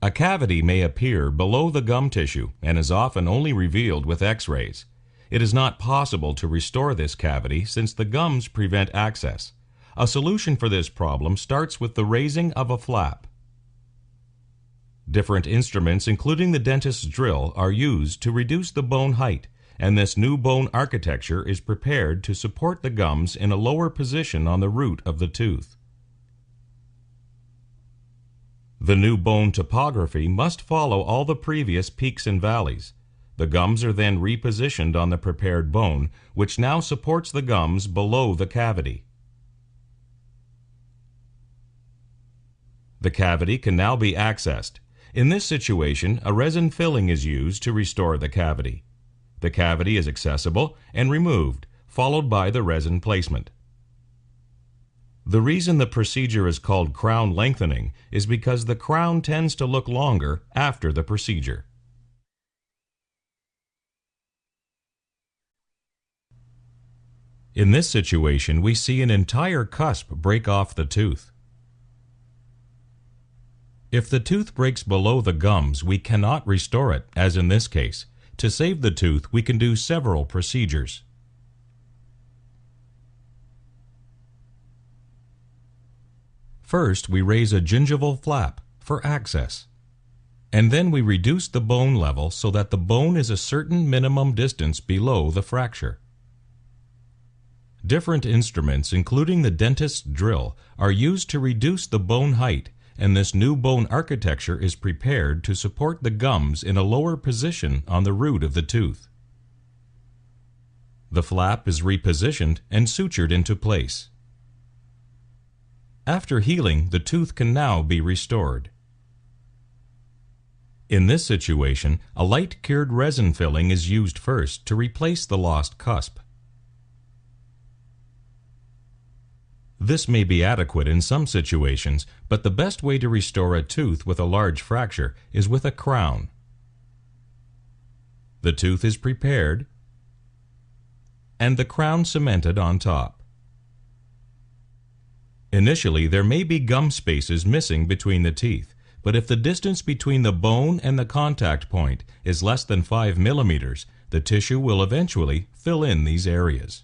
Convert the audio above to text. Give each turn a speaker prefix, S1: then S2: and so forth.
S1: A cavity may appear below the gum tissue and is often only revealed with X-rays. It is not possible to restore this cavity since the gums prevent access. A solution for this problem starts with the raising of a flap. Different instruments, including the dentist's drill, are used to reduce the bone height, and this new bone architecture is prepared to support the gums in a lower position on the root of the tooth. The new bone topography must follow all the previous peaks and valleys. The gums are then repositioned on the prepared bone, which now supports the gums below the cavity. The cavity can now be accessed. In this situation, a resin filling is used to restore the cavity. The cavity is accessible and removed, followed by the resin placement. The reason the procedure is called crown lengthening is because the crown tends to look longer after the procedure. In this situation, we see an entire cusp break off the tooth. If the tooth breaks below the gums, we cannot restore it, as in this case. To save the tooth, we can do several procedures. First, we raise a gingival flap for access, and then we reduce the bone level so that the bone is a certain minimum distance below the fracture. Different instruments, including the dentist's drill, are used to reduce the bone height, and this new bone architecture is prepared to support the gums in a lower position on the root of the tooth. The flap is repositioned and sutured into place. After healing, the tooth can now be restored. In this situation, a light cured resin filling is used first to replace the lost cusp. This may be adequate in some situations, but the best way to restore a tooth with a large fracture is with a crown. The tooth is prepared and the crown cemented on top. Initially, there may be gum spaces missing between the teeth, but if the distance between the bone and the contact point is less than 5 millimeters, the tissue will eventually fill in these areas.